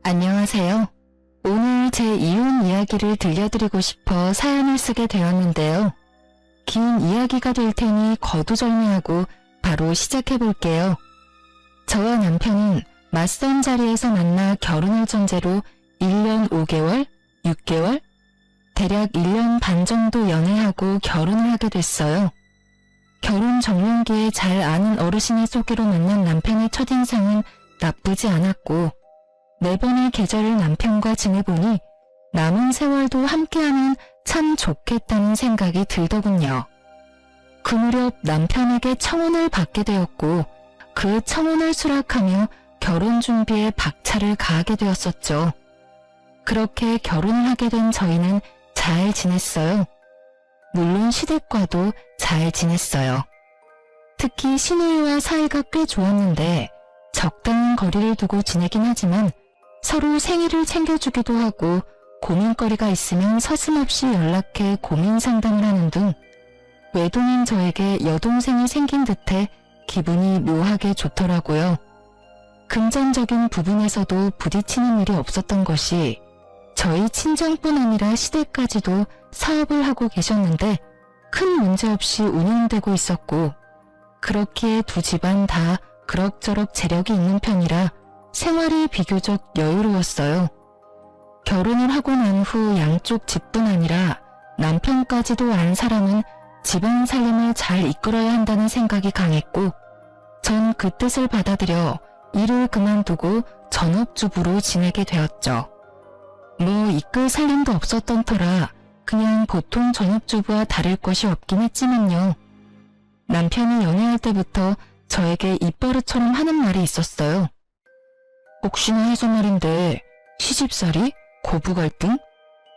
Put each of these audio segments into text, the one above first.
안녕하세요. 오늘 제 이혼 이야기를 들려드리고 싶어 사연을 쓰게 되었는데요. 긴 이야기가 될 테니 거두절미하고 바로 시작해 볼게요. 저와 남편은 맞선 자리에서 만나 결혼을 전제로 1년 5개월, 6개월, 대략 1년 반 정도 연애하고 결혼을 하게 됐어요. 결혼 정년기에 잘 아는 어르신의 소개로 만난 남편의 첫인상은 나쁘지 않았고 4번의 계절을 남편과 지내보니 남은 세월도 함께하면 참 좋겠다는 생각이 들더군요. 그 무렵 남편에게 청혼을 받게 되었고 그 청혼을 수락하며 결혼 준비에 박차를 가하게 되었었죠. 그렇게 결혼을 하게 된 저희는 잘 지냈어요. 물론 시댁과도 잘 지냈어요. 특히 시누이와 사이가 꽤 좋았는데 적당한 거리를 두고 지내긴 하지만 서로 생일을 챙겨주기도 하고 고민거리가 있으면 서슴없이 연락해 고민 상담을 하는 등 외동인 저에게 여동생이 생긴 듯해 기분이 묘하게 좋더라고요. 금전적인 부분에서도 부딪히는 일이 없었던 것이 저희 친정뿐 아니라 시댁까지도 사업을 하고 계셨는데 큰 문제 없이 운영되고 있었고 그렇기에 두 집안 다 그럭저럭 재력이 있는 편이라 생활이 비교적 여유로웠어요. 결혼을 하고 난 후 양쪽 집뿐 아니라 남편까지도 안 사람은 집안 살림을 잘 이끌어야 한다는 생각이 강했고 전 그 뜻을 받아들여 일을 그만두고 전업주부로 지내게 되었죠. 뭐 이끌 살림도 없었던 터라 그냥 보통 전업주부와 다를 것이 없긴 했지만요. 남편이 연애할 때부터 저에게 입버릇처럼 하는 말이 있었어요. 혹시나 해서 말인데 시집살이? 고부 갈등?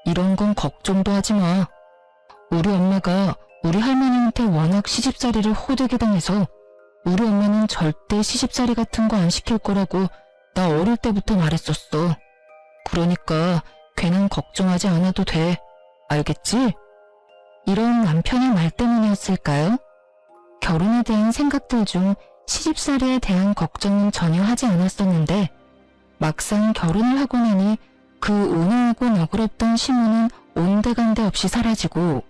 이런 건 걱정도 하지 마. 우리 엄마가 우리 할머니한테 워낙 시집살이를 호되게 당해서 우리 엄마는 절대 시집살이 같은 거 안 시킬 거라고 나 어릴 때부터 말했었어. 그러니까 괜한 걱정하지 않아도 돼. 알겠지? 이런 남편의 말 때문이었을까요? 결혼에 대한 생각들 중 시집살이에 대한 걱정은 전혀 하지 않았었는데 막상 결혼을 하고 나니 그 온화하고 너그럽던 시무는 온데간데 없이 사라지고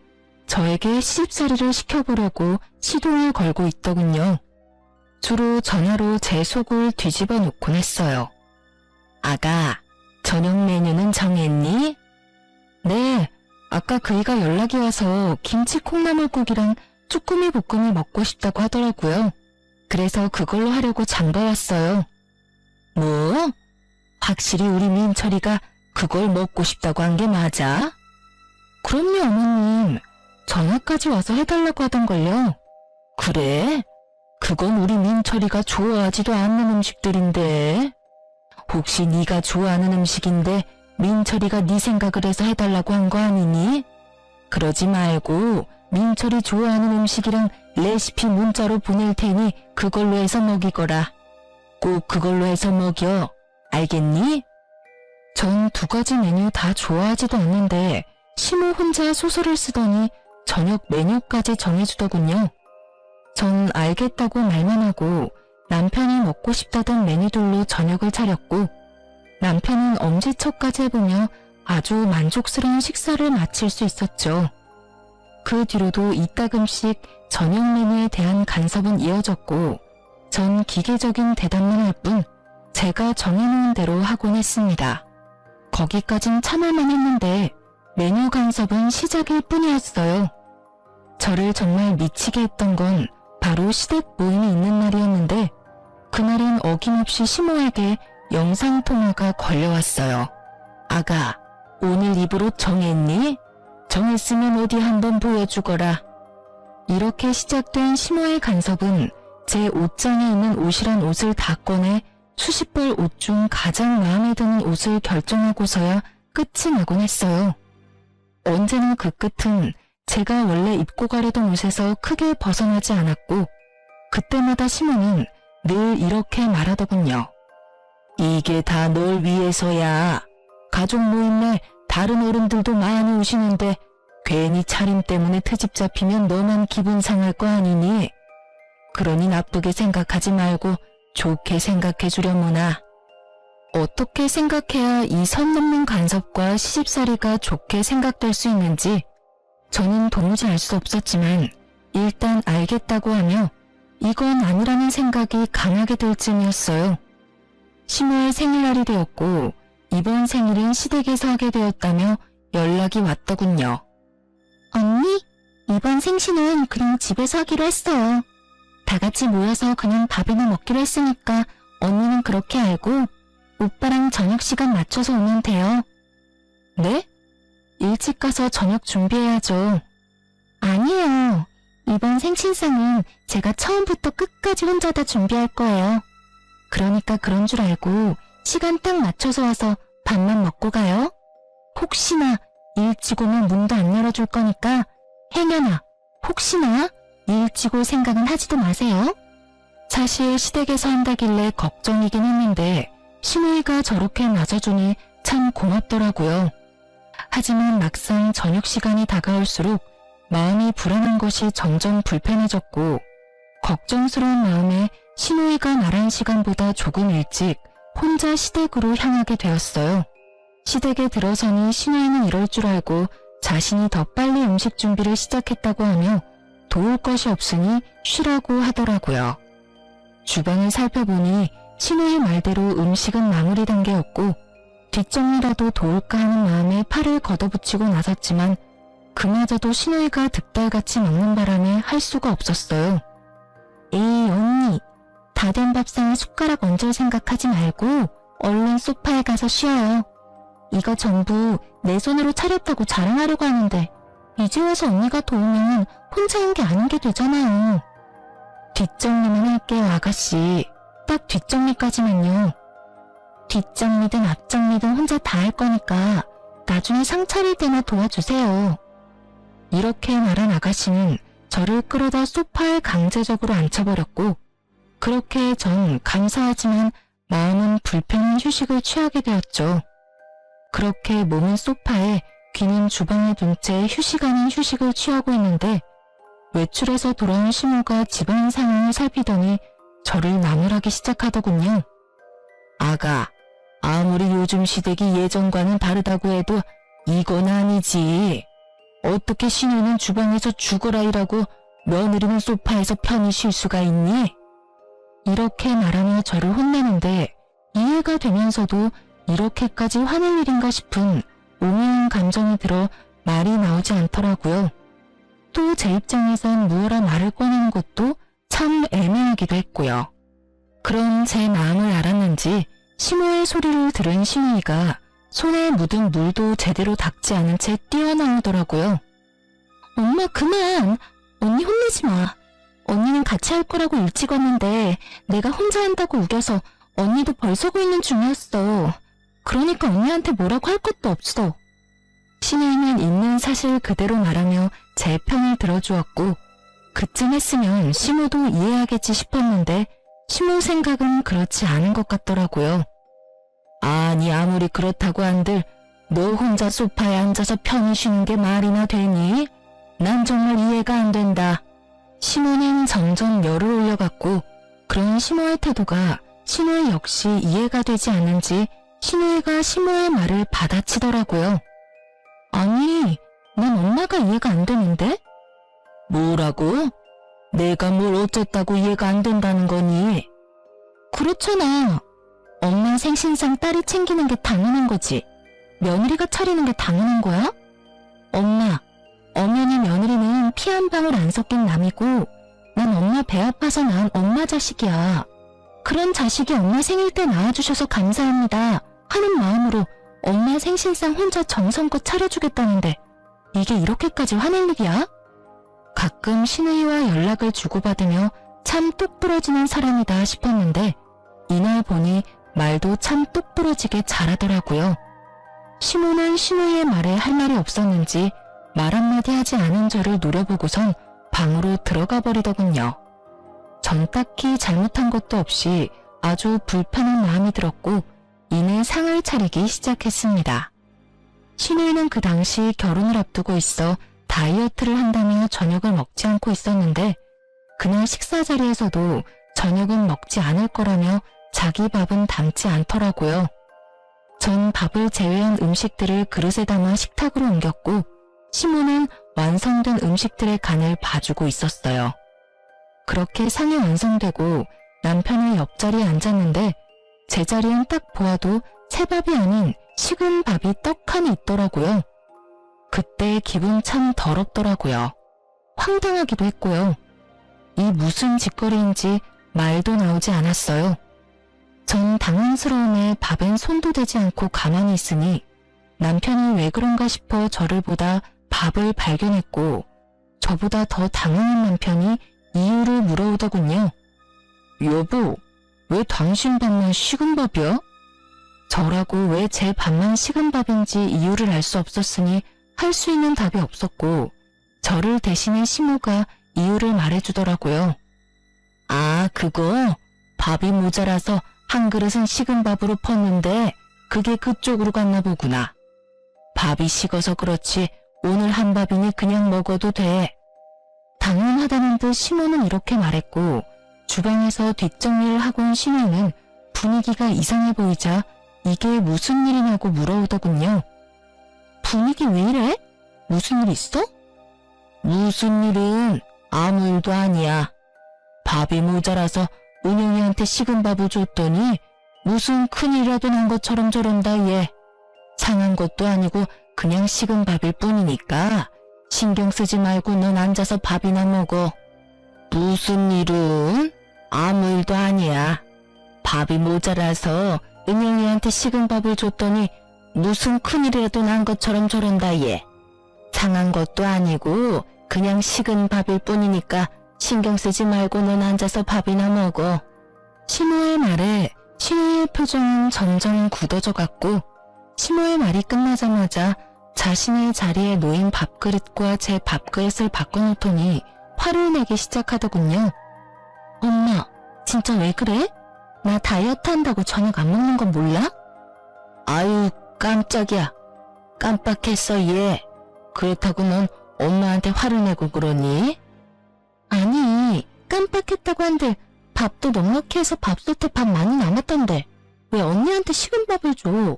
저에게 시집살이를 시켜보려고 시동을 걸고 있더군요. 주로 전화로 제 속을 뒤집어 놓곤 했어요. 아가, 저녁 메뉴는 정했니? 네, 아까 그이가 연락이 와서 김치 콩나물국이랑 쭈꾸미 볶음이 먹고 싶다고 하더라고요. 그래서 그걸로 하려고 장봐왔어요. 뭐? 확실히 우리 민철이가 그걸 먹고 싶다고 한 게 맞아? 그럼요, 어머님. 전화까지 와서 해달라고 하던걸요. 그래? 그건 우리 민철이가 좋아하지도 않는 음식들인데. 혹시 네가 좋아하는 음식인데 민철이가 네 생각을 해서 해달라고 한 거 아니니? 그러지 말고 민철이 좋아하는 음식이랑 레시피 문자로 보낼 테니 그걸로 해서 먹이거라. 꼭 그걸로 해서 먹여. 알겠니? 전 2가지 메뉴 다 좋아하지도 않는데 시모 혼자 소설을 쓰더니 저녁 메뉴까지 정해주더군요. 전 알겠다고 말만 하고 남편이 먹고 싶다던 메뉴들로 저녁을 차렸고 남편은 엄지척까지 해보며 아주 만족스러운 식사를 마칠 수 있었죠. 그 뒤로도 이따금씩 저녁 메뉴에 대한 간섭은 이어졌고 전 기계적인 대답만 할 뿐 제가 정해놓은 대로 하곤 했습니다. 거기까진 참을만 했는데 메뉴 간섭은 시작일 뿐이었어요. 저를 정말 미치게 했던 건 바로 시댁 모임이 있는 날이었는데 그날은 어김없이 시모에게 영상통화가 걸려왔어요. 아가, 오늘 입을 옷 정했니? 정했으면 어디 한번 보여주거라. 이렇게 시작된 시모의 간섭은 제 옷장에 있는 옷이란 옷을 다 꺼내 수십 벌 옷 중 가장 마음에 드는 옷을 결정하고서야 끝이 나곤 했어요. 언제나 그 끝은 제가 원래 입고 가려던 옷에서 크게 벗어나지 않았고 그때마다 시모는 늘 이렇게 말하더군요. 이게 다 널 위해서야. 가족 모임에 다른 어른들도 많이 오시는데 괜히 차림 때문에 트집 잡히면 너만 기분 상할 거 아니니? 그러니 나쁘게 생각하지 말고 좋게 생각해 주려무나. 어떻게 생각해야 이 선 넘는 간섭과 시집살이가 좋게 생각될 수 있는지 저는 도무지 알 수 없었지만 일단 알겠다고 하며 이건 아니라는 생각이 강하게 들 쯤이었어요. 시모의 생일날이 되었고 이번 생일은 시댁에서 하게 되었다며 연락이 왔더군요. 언니, 이번 생신은 그냥 집에서 하기로 했어요. 다 같이 모여서 그냥 밥이나 먹기로 했으니까 언니는 그렇게 알고 오빠랑 저녁 시간 맞춰서 오면 돼요. 네? 일찍 가서 저녁 준비해야죠. 아니에요. 이번 생신상은 제가 처음부터 끝까지 혼자 다 준비할 거예요. 그러니까 그런 줄 알고 시간 딱 맞춰서 와서 밥만 먹고 가요. 혹시나 일찍 오면 문도 안 열어줄 거니까 행여나 혹시나 일찍 올 생각은 하지도 마세요. 사실 시댁에서 한다길래 걱정이긴 했는데 시누이가 저렇게 맞아주니 참 고맙더라고요. 하지만 막상 저녁 시간이 다가올수록 마음이 불안한 것이 점점 불편해졌고 걱정스러운 마음에 시누이가 말한 시간보다 조금 일찍 혼자 시댁으로 향하게 되었어요. 시댁에 들어서니 시누이는 이럴 줄 알고 자신이 더 빨리 음식 준비를 시작했다고 하며 도울 것이 없으니 쉬라고 하더라고요. 주방을 살펴보니 시누이 말대로 음식은 마무리 단계였고 뒷정리라도 도울까 하는 마음에 팔을 걷어붙이고 나섰지만 그마저도 시누이가 득달같이 먹는 바람에 할 수가 없었어요. 에이 언니, 다 된 밥상에 숟가락 얹을 생각하지 말고 얼른 소파에 가서 쉬어요. 이거 전부 내 손으로 차렸다고 자랑하려고 하는데 이제 와서 언니가 도우면 혼자 한 게 아닌 게 되잖아요. 뒷정리만 할게요 아가씨. 딱 뒷정리까지만요. 뒷정리든 앞정리든 혼자 다 할 거니까 나중에 상 차릴 때나 도와주세요. 이렇게 말한 아가씨는 저를 끌어다 소파에 강제적으로 앉혀버렸고 그렇게 전 감사하지만 마음은 불편한 휴식을 취하게 되었죠. 그렇게 몸은 소파에 귀는 주방에 둔 채 휴식 아닌 휴식을 취하고 있는데 외출해서 돌아온 시모가 집안 상황을 살피더니 저를 나무라기 시작하더군요. 아가, 아무리 요즘 시댁이 예전과는 다르다고 해도 이건 아니지. 어떻게 시누이는 주방에서 죽어라 일하고 며느리는 소파에서 편히 쉴 수가 있니? 이렇게 말하며 저를 혼내는데 이해가 되면서도 이렇게까지 화낼 일인가 싶은 오묘한 감정이 들어 말이 나오지 않더라고요. 또 제 입장에선 무어라 말을 꺼내는 것도 참 애매하기도 했고요. 그런 제 마음을 알았는지 시모의 소리를 들은 시누이가 손에 묻은 물도 제대로 닦지 않은 채 뛰어나오더라고요. 엄마 그만! 언니 혼내지 마. 언니는 같이 할 거라고 일찍 왔는데 내가 혼자 한다고 우겨서 언니도 벌서고 있는 중이었어. 그러니까 언니한테 뭐라고 할 것도 없어. 시누이는 있는 사실 그대로 말하며 제 편을 들어주었고 그쯤 했으면 시모도 이해하겠지 싶었는데 시모 생각은 그렇지 않은 것 같더라고요. 아니 아무리 그렇다고 한들 너 혼자 소파에 앉아서 편히 쉬는 게 말이나 되니? 난 정말 이해가 안 된다. 시모는 점점 열을 올려갔고 그런 시모의 태도가 시누이 역시 이해가 되지 않는지 시누이가 시모의 말을 받아치더라고요. 아니, 난 엄마가 이해가 안 되는데? 뭐라고? 내가 뭘 어쨌다고 이해가 안 된다는 거니? 그렇잖아. 엄마 생신상 딸이 챙기는 게 당연한 거지. 며느리가 차리는 게 당연한 거야? 엄마, 엄연히 며느리는 피 한 방울 안 섞인 남이고 난 엄마 배 아파서 낳은 엄마 자식이야. 그런 자식이 엄마 생일 때 낳아주셔서 감사합니다 하는 마음으로 엄마 생신상 혼자 정성껏 차려주겠다는데 이게 이렇게까지 화낼 일이야? 가끔 시누이와 연락을 주고받으며 참 똑부러지는 사람이다 싶었는데 이날 보니 말도 참 똑부러지게 잘하더라고요. 시모는 시누이의 말에 할 말이 없었는지 말 한마디 하지 않은 저를 노려보고선 방으로 들어가 버리더군요. 전 딱히 잘못한 것도 없이 아주 불편한 마음이 들었고 이내 상을 차리기 시작했습니다. 시누이는 그 당시 결혼을 앞두고 있어 다이어트를 한다며 저녁을 먹지 않고 있었는데 그날 식사 자리에서도 저녁은 먹지 않을 거라며 자기 밥은 담지 않더라고요. 저는 밥을 제외한 음식들을 그릇에 담아 식탁으로 옮겼고 시모는 완성된 음식들의 간을 봐주고 있었어요. 그렇게 상이 완성되고 남편의 옆자리에 앉았는데 제 자리엔 딱 보아도 새밥이 아닌 식은 밥이 떡하니 있더라고요. 그때 기분 참 더럽더라고요. 황당하기도 했고요. 이 무슨 짓거리인지 말도 나오지 않았어요. 전 당황스러움에 밥엔 손도 대지 않고 가만히 있으니 남편이 왜 그런가 싶어 저를 보다 밥을 발견했고 저보다 더 당황한 남편이 이유를 물어오더군요. 여보, 왜 당신 밥만 식은 밥이야? 저라고 왜 제 밥만 식은 밥인지 이유를 알 수 없었으니 할 수 있는 답이 없었고 저를 대신해 시모가 이유를 말해주더라고요. 아, 그거 밥이 모자라서 한 그릇은 식은 밥으로 펐는데 그게 그쪽으로 갔나 보구나. 밥이 식어서 그렇지 오늘 한 밥이니 그냥 먹어도 돼. 당연하다는 듯 시모는 이렇게 말했고 주방에서 뒷정리를 하고 온 시모는 분위기가 이상해 보이자 이게 무슨 일이냐고 물어오더군요. 분위기 왜 이래? 무슨 일 있어? 무슨 일은 아무 일도 아니야. 밥이 모자라서 은영이한테 식은 밥을 줬더니 무슨 큰일이라도 난 것처럼 저런다 얘. 상한 것도 아니고 그냥 식은 밥일 뿐이니까 신경 쓰지 말고 넌 앉아서 밥이나 먹어. 무슨 일은? 아무 일도 아니야. 밥이 모자라서 은영이한테 식은 밥을 줬더니 무슨 큰일이라도 난 것처럼 저런다 얘. 상한 것도 아니고 그냥 식은 밥일 뿐이니까 신경 쓰지 말고 넌 앉아서 밥이나 먹어. 시모의 말에 시모의 표정은 점점 굳어져 갔고 시모의 말이 끝나자마자 자신의 자리에 놓인 밥그릇과 제 밥그릇을 바꿔놓더니 화를 내기 시작하더군요. 엄마, 진짜 왜 그래? 나 다이어트 한다고 저녁 안 먹는 건 몰라? 아유, 깜짝이야. 깜빡했어 얘. 그렇다고 넌 엄마한테 화를 내고 그러니? 아니, 깜빡했다고 한들 밥도 넉넉히 해서 밥솥에 밥 많이 남았던데 왜 언니한테 식은 밥을 줘?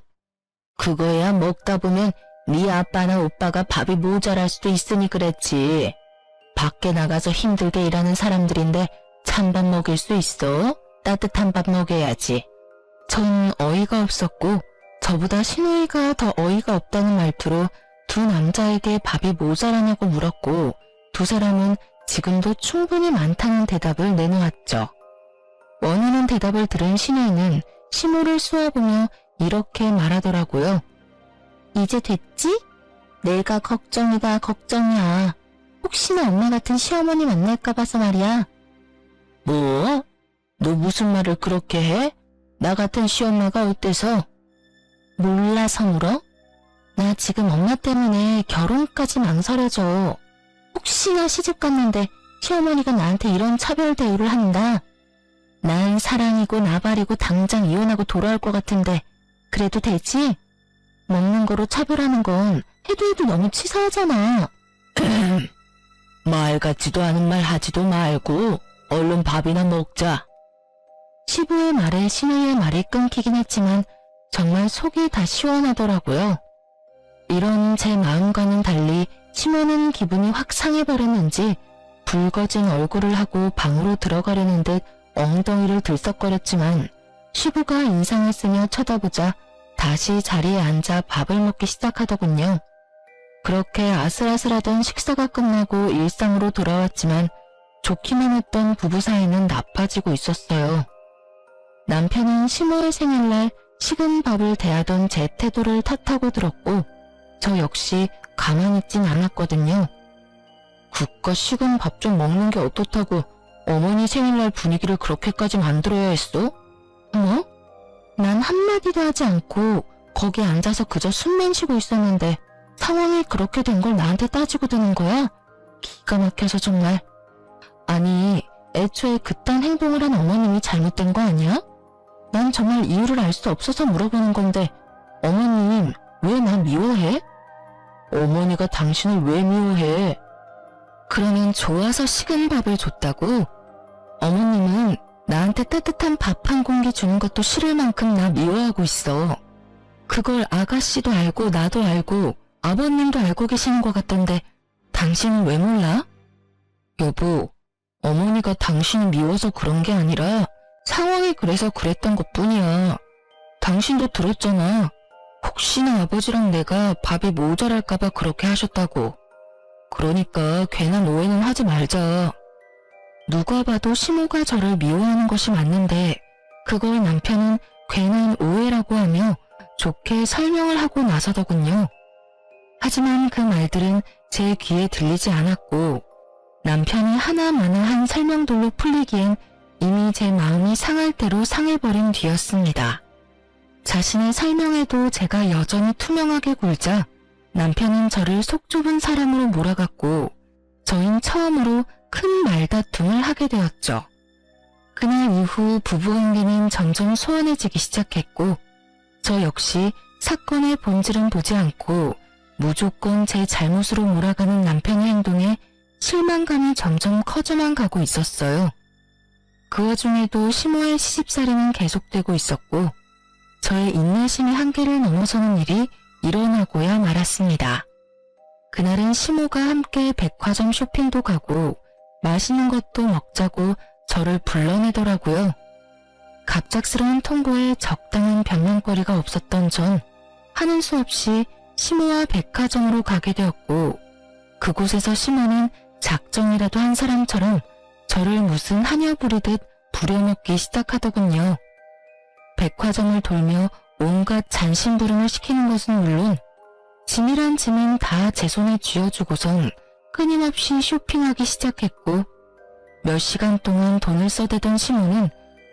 그거야 먹다 보면 네 아빠나 오빠가 밥이 모자랄 수도 있으니 그랬지. 밖에 나가서 힘들게 일하는 사람들인데 찬밥 먹일 수 있어? 따뜻한 밥 먹여야지. 전 어이가 없었고 저보다 신우이가 더 어이가 없다는 말투로 두 남자에게 밥이 모자라냐고 물었고 두 사람은 지금도 충분히 많다는 대답을 내놓았죠. 원하는 대답을 들은 신우이는 시모를 쏘아보며 이렇게 말하더라고요. 이제 됐지? 내가 걱정이다 걱정이야. 혹시나 엄마 같은 시어머니 만날까 봐서 말이야. 뭐? 너 무슨 말을 그렇게 해? 나 같은 시엄마가 어때서? 몰라서 물어? 나 지금 엄마 때문에 결혼까지 망설여져. 혹시나 시집 갔는데 시어머니가 나한테 이런 차별 대우를 한다. 난 사랑이고 나발이고 당장 이혼하고 돌아올 것 같은데 그래도 되지? 먹는 거로 차별하는 건 해도 너무 치사하잖아. 말 같지도 않은 말 하지도 말고 얼른 밥이나 먹자. 시부의 말에 신우의 말이 끊기긴 했지만 정말 속이 다 시원하더라고요. 이런 제 마음과는 달리 시모는 기분이 확 상해버렸는지 붉어진 얼굴을 하고 방으로 들어가려는 듯 엉덩이를 들썩거렸지만 시부가 인상을 쓰며 쳐다보자 다시 자리에 앉아 밥을 먹기 시작하더군요. 그렇게 아슬아슬하던 식사가 끝나고 일상으로 돌아왔지만 좋기만 했던 부부 사이는 나빠지고 있었어요. 남편은 시모의 생일날 식은 밥을 대하던 제 태도를 탓하고 들었고 저 역시 가만히 있진 않았거든요. 그깟 식은 밥 좀 먹는 게 어떻다고 어머니 생일날 분위기를 그렇게까지 만들어야 했어? 뭐? 난 한마디도 하지 않고 거기 앉아서 그저 숨만 쉬고 있었는데 상황이 그렇게 된 걸 나한테 따지고 드는 거야? 기가 막혀서 정말. 아니, 애초에 그딴 행동을 한 어머님이 잘못된 거 아니야? 난 정말 이유를 알 수 없어서 물어보는 건데 어머님 왜 나 미워해? 어머니가 당신을 왜 미워해? 그러면 좋아서 식은 밥을 줬다고? 어머님은 나한테 따뜻한 밥 한 공기 주는 것도 싫을 만큼 나 미워하고 있어. 그걸 아가씨도 알고 나도 알고 아버님도 알고 계시는 것 같던데 당신은 왜 몰라? 여보, 어머니가 당신을 미워서 그런 게 아니라 상황이 그래서 그랬던 것뿐이야. 당신도 들었잖아. 혹시나 아버지랑 내가 밥이 모자랄까봐 그렇게 하셨다고. 그러니까 괜한 오해는 하지 말자. 누가 봐도 시모가 저를 미워하는 것이 맞는데 그걸 남편은 괜한 오해라고 하며 좋게 설명을 하고 나서더군요. 하지만 그 말들은 제 귀에 들리지 않았고 남편이 하나마나한 설명들로 풀리기엔 이미 제 마음이 상할 대로 상해버린 뒤였습니다. 자신의 설명에도 제가 여전히 투명하게 굴자 남편은 저를 속 좁은 사람으로 몰아갔고 저흰 처음으로 큰 말다툼을 하게 되었죠. 그날 이후 부부관계는 점점 소원해지기 시작했고 저 역시 사건의 본질은 보지 않고 무조건 제 잘못으로 몰아가는 남편의 행동에 실망감이 점점 커져만 가고 있었어요. 그 와중에도 시모의 시집살이는 계속되고 있었고 저의 인내심의 한계를 넘어서는 일이 일어나고야 말았습니다. 그날은 시모가 함께 백화점 쇼핑도 가고 맛있는 것도 먹자고 저를 불러내더라고요. 갑작스러운 통보에 적당한 변명거리가 없었던 전 하는 수 없이 시모와 백화점으로 가게 되었고 그곳에서 시모는 작정이라도 한 사람처럼 저를 무슨 하녀 부리듯 부려먹기 시작하더군요. 백화점을 돌며 온갖 잔심부름을 시키는 것은 물론 짐이란 짐은 다 제 손에 쥐어주고선 끊임없이 쇼핑하기 시작했고 몇 시간 동안 돈을 써대던 시모는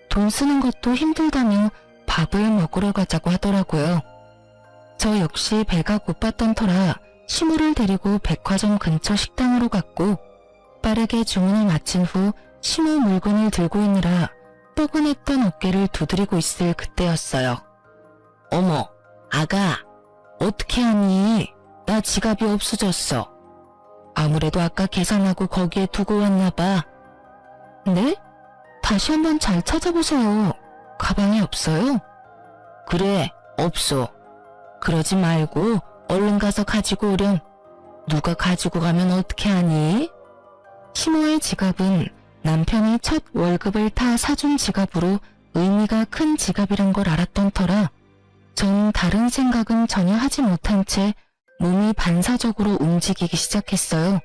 돈 쓰는 것도 힘들다며 밥을 먹으러 가자고 하더라고요. 저 역시 배가 고팠던 터라 시모를 데리고 백화점 근처 식당으로 갔고 빠르게 주문을 마친 후 시모 물건을 들고 있느라 뻐근했던 어깨를 두드리고 있을 그때였어요. 어머, 아가, 어떻게 하니? 나 지갑이 없어졌어. 아무래도 아까 계산하고 거기에 두고 왔나 봐. 네? 다시 한번 잘 찾아보세요. 가방에 없어요? 그래, 없어. 그러지 말고 얼른 가서 가지고 오렴. 누가 가지고 가면 어떻게 하니? 시모의 지갑은 남편이 첫 월급을 타 사준 지갑으로 의미가 큰 지갑이란 걸 알았던 터라 전 다른 생각은 전혀 하지 못한 채 몸이 반사적으로 움직이기 시작했어요.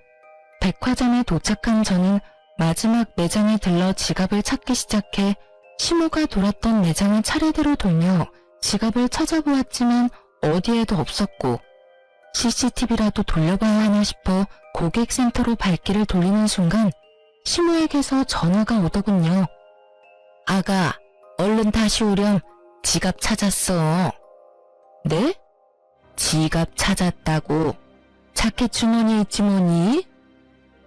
백화점에 도착한 저는 마지막 매장에 들러 지갑을 찾기 시작해 시모가 돌았던 매장을 차례대로 돌며 지갑을 찾아보았지만 어디에도 없었고 CCTV라도 돌려봐야 하나 싶어 고객센터로 발길을 돌리는 순간 시모에게서 전화가 오더군요. 아가, 얼른 다시 오렴. 지갑 찾았어. 네? 지갑 찾았다고. 자켓 주머니에 있지 뭐니?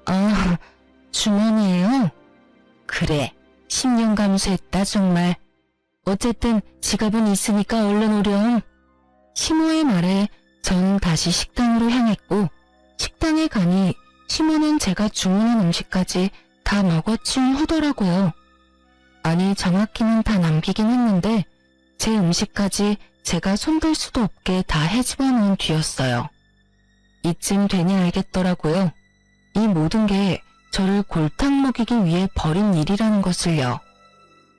아, 주머니에요? 그래, 10년 감수했다 정말. 어쨌든 지갑은 있으니까 얼른 오렴. 시모의 말에 전 다시 식당으로 향했고 식당에 가니 시모는 제가 주문한 음식까지 다 먹어치운 후더라고요. 아니 정확히는 다 남기긴 했는데 제 음식까지 제가 손댈 수도 없게 다 헤집어 놓은 뒤였어요. 이쯤 되니 알겠더라고요. 이 모든 게 저를 골탕 먹이기 위해 벌인 일이라는 것을요.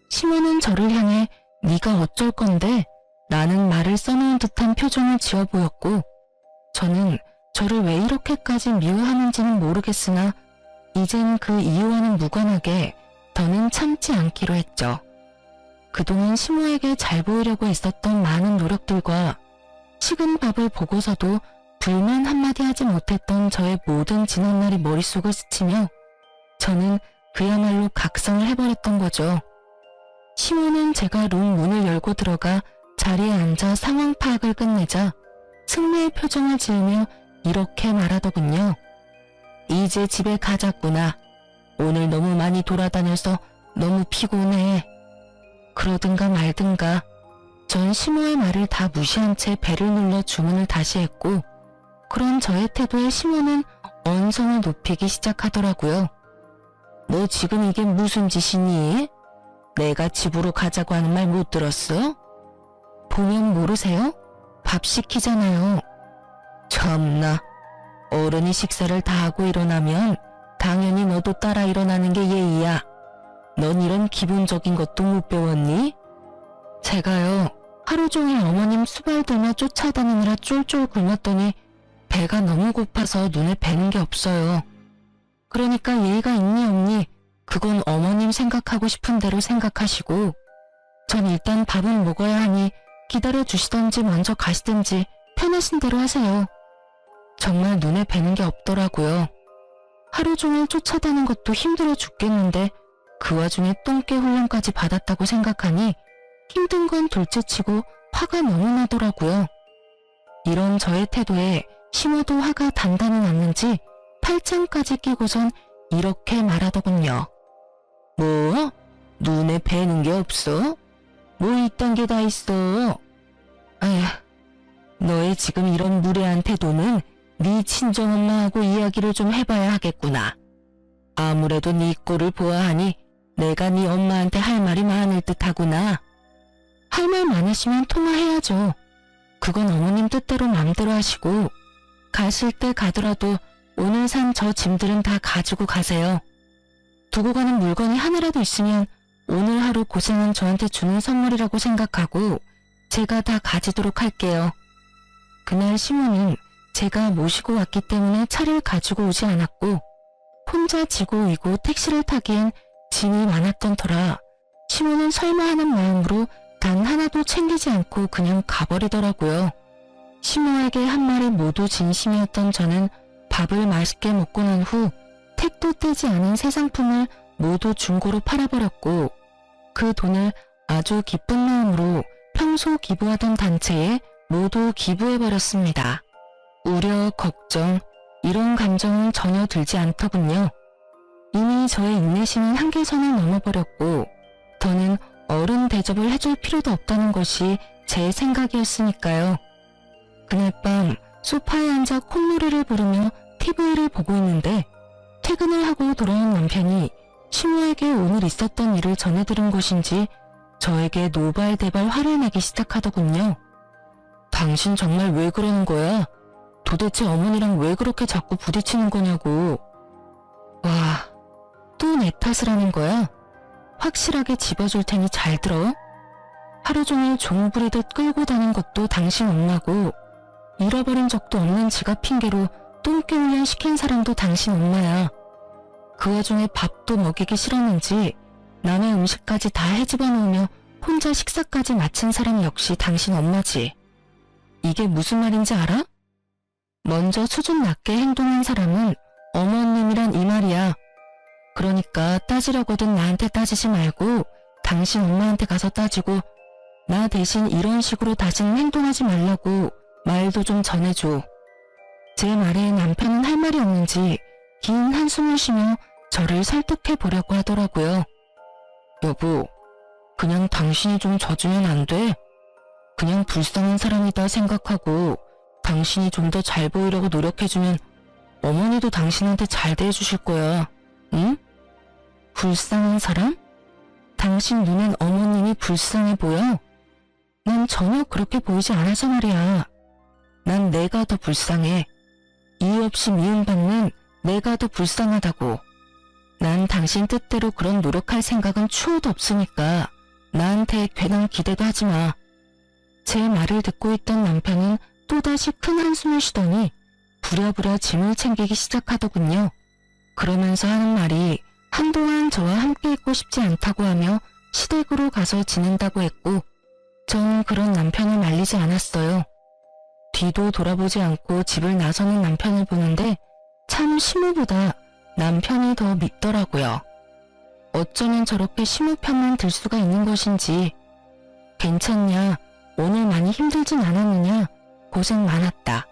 시모는 저를 향해 네가 어쩔 건데 라는 말을 써놓은 듯한 표정을 지어 보였고 저는 저를 왜 이렇게까지 미워하는지는 모르겠으나 이젠 그 이유와는 무관하게 더는 참지 않기로 했죠. 그동안 시모에게 잘 보이려고 했었던 많은 노력들과 식은 밥을 보고서도 불만 한마디 하지 못했던 저의 모든 지난날이 머릿속을 스치며 저는 그야말로 각성을 해버렸던 거죠. 시모는 제가 룸 문을 열고 들어가 자리에 앉아 상황 파악을 끝내자 승리의 표정을 지으며 이렇게 말하더군요. 이제 집에 가자꾸나. 오늘 너무 많이 돌아다녀서 너무 피곤해. 그러든가 말든가. 전 시모의 말을 다 무시한 채 배를 눌러 주문을 다시 했고 그런 저의 태도에 시모는 언성을 높이기 시작하더라고요. 너 지금 이게 무슨 짓이니? 내가 집으로 가자고 하는 말 못 들었어? 보면 모르세요? 밥 시키잖아요. 참나, 어른이 식사를 다 하고 일어나면 당연히 너도 따라 일어나는 게 예의야. 넌 이런 기본적인 것도 못 배웠니? 제가요, 하루 종일 어머님 수발 들며 쫓아다니느라 쫄쫄 굶었더니 배가 너무 고파서 눈에 뵈는 게 없어요. 그러니까 예의가 있니 없니 그건 어머님 생각하고 싶은 대로 생각하시고 전 일단 밥은 먹어야 하니 기다려 주시던지 먼저 가시든지 편하신 대로 하세요. 정말 눈에 뵈는 게 없더라고요. 하루 종일 쫓아다닌 것도 힘들어 죽겠는데 그 와중에 똥개 훈련까지 받았다고 생각하니 힘든 건 둘째치고 화가 너무 나더라고요. 이런 저의 태도에 심어도 화가 단단히 났는지 팔짱까지 끼고선 이렇게 말하더군요. 뭐? 눈에 뵈는 게 없어? 뭐 이딴 게 다 있어? 아휴, 너의 지금 이런 무례한 태도는 네 친정엄마하고 이야기를 좀 해봐야 하겠구나. 아무래도 네 꼴을 보아하니 내가 네 엄마한테 할 말이 많을 듯하구나. 할 말 많으시면 통화해야죠. 그건 어머님 뜻대로 맘대로 하시고 가실 때 가더라도 오늘 산 저 짐들은 다 가지고 가세요. 두고 가는 물건이 하나라도 있으면 오늘 하루 고생한 저한테 주는 선물이라고 생각하고 제가 다 가지도록 할게요. 그날 시모는 제가 모시고 왔기 때문에 차를 가지고 오지 않았고 혼자 지고 오이고 택시를 타기엔 짐이 많았던 터라 시모는 설마 하는 마음으로 단 하나도 챙기지 않고 그냥 가버리더라고요. 시모에게 한 말이 모두 진심이었던 저는 밥을 맛있게 먹고 난 후 택도 떼지 않은 새 상품을 모두 중고로 팔아버렸고 그 돈을 아주 기쁜 마음으로 평소 기부하던 단체에 모두 기부해버렸습니다. 우려, 걱정, 이런 감정은 전혀 들지 않더군요. 이미 저의 인내심은 한계선을 넘어버렸고 더는 어른 대접을 해줄 필요도 없다는 것이 제 생각이었으니까요. 그날 밤 소파에 앉아 콧노래를 부르며 TV를 보고 있는데 퇴근을 하고 돌아온 남편이 시모에게 오늘 있었던 일을 전해들은 것인지 저에게 노발대발 화를 내기 시작하더군요. 당신 정말 왜 그러는 거야? 도대체 어머니랑 왜 그렇게 자꾸 부딪히는 거냐고. 와, 또 내 탓을 하는 거야? 확실하게 집어줄 테니 잘 들어. 하루 종일 종 부리듯 끌고 다닌 것도 당신 엄마고 잃어버린 적도 없는 지갑 핑계로 똥개 훈련 시킨 사람도 당신 엄마야. 그 와중에 밥도 먹이기 싫었는지 남의 음식까지 다 헤집어 놓으며 혼자 식사까지 마친 사람 역시 당신 엄마지. 이게 무슨 말인지 알아? 먼저 수준 낮게 행동한 사람은 어머님이란 이 말이야. 그러니까 따지려거든 나한테 따지지 말고 당신 엄마한테 가서 따지고 나 대신 이런 식으로 다시는 행동하지 말라고 말도 좀 전해줘. 제 말에 남편은 할 말이 없는지 긴 한숨을 쉬며 저를 설득해 보려고 하더라고요. 여보, 그냥 당신이 좀 져주면 안 돼? 그냥 불쌍한 사람이다 생각하고 당신이 좀 더 잘 보이려고 노력해주면 어머니도 당신한테 잘 대해주실 거야. 응? 불쌍한 사람? 당신 눈엔 어머님이 불쌍해 보여? 난 전혀 그렇게 보이지 않아서 말이야. 난 내가 더 불쌍해. 이유 없이 미움받는 내가 더 불쌍하다고. 난 당신 뜻대로 그런 노력할 생각은 추호도 없으니까 나한테 괜한 기대도 하지 마. 제 말을 듣고 있던 남편은 또다시 큰 한숨을 쉬더니 부랴부랴 짐을 챙기기 시작하더군요. 그러면서 하는 말이 한동안 저와 함께 있고 싶지 않다고 하며 시댁으로 가서 지낸다고 했고 전 그런 남편을 말리지 않았어요. 뒤도 돌아보지 않고 집을 나서는 남편을 보는데 참 시모보다 남편이 더 밉더라고요. 어쩌면 저렇게 시모 편만 들 수가 있는 것인지. 괜찮냐? 오늘 많이 힘들진 않았느냐? 고생 많았다.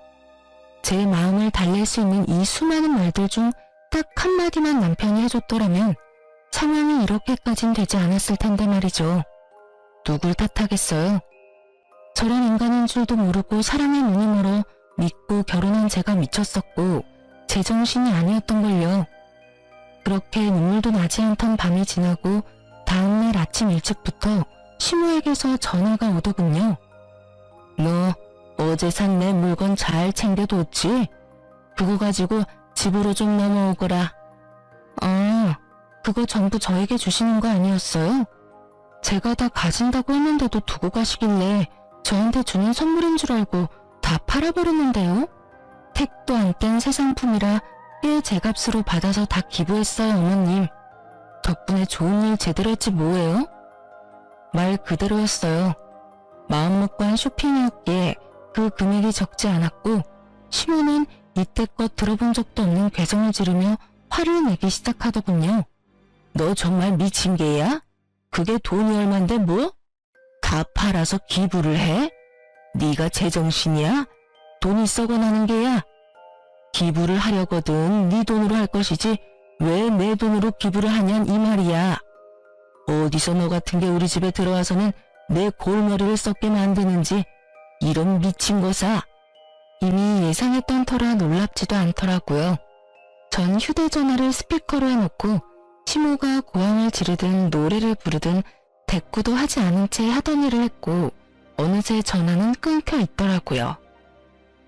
제 마음을 달랠 수 있는 이 수많은 말들 중 딱 한마디만 남편이 해줬더라면 상황이 이렇게까진 되지 않았을 텐데 말이죠. 누굴 탓하겠어요? 저런 인간인 줄도 모르고 사랑의 눈이 멀어 믿고 결혼한 제가 미쳤었고 제정신이 아니었던걸요. 그렇게 눈물도 나지 않던 밤이 지나고 다음날 아침 일찍부터 시모에게서 전화가 오더군요. 너 어제 산 내 물건 잘 챙겨뒀지? 그거 가지고 집으로 좀 넘어오거라. 아, 그거 전부 저에게 주시는 거 아니었어요? 제가 다 가진다고 했는데도 두고 가시길래 저한테 주는 선물인 줄 알고 다 팔아버렸는데요? 택도 안 뗀 새 상품이라 꽤 제값으로 받아서 다 기부했어요, 어머님. 덕분에 좋은 일 제대로 했지 뭐예요? 말 그대로였어요. 마음먹고 한 쇼핑이었기에 그 금액이 적지 않았고 시모는 이때껏 들어본 적도 없는 괴성을 지르며 화를 내기 시작하더군요. 너 정말 미친 개야? 그게 돈이 얼만데 뭐? 다 팔아서 기부를 해? 네가 제정신이야? 돈이 썩어나는 게야? 기부를 하려거든 네 돈으로 할 것이지 왜 내 돈으로 기부를 하냔 이 말이야. 어디서 너 같은 게 우리 집에 들어와서는 내 골머리를 썩게 만드는지 이런 미친 거사. 이미 예상했던 터라 놀랍지도 않더라고요. 전 휴대전화를 스피커로 해놓고 시모가 고함을 지르든 노래를 부르든 대꾸도 하지 않은 채 하던 일을 했고 어느새 전화는 끊겨 있더라고요.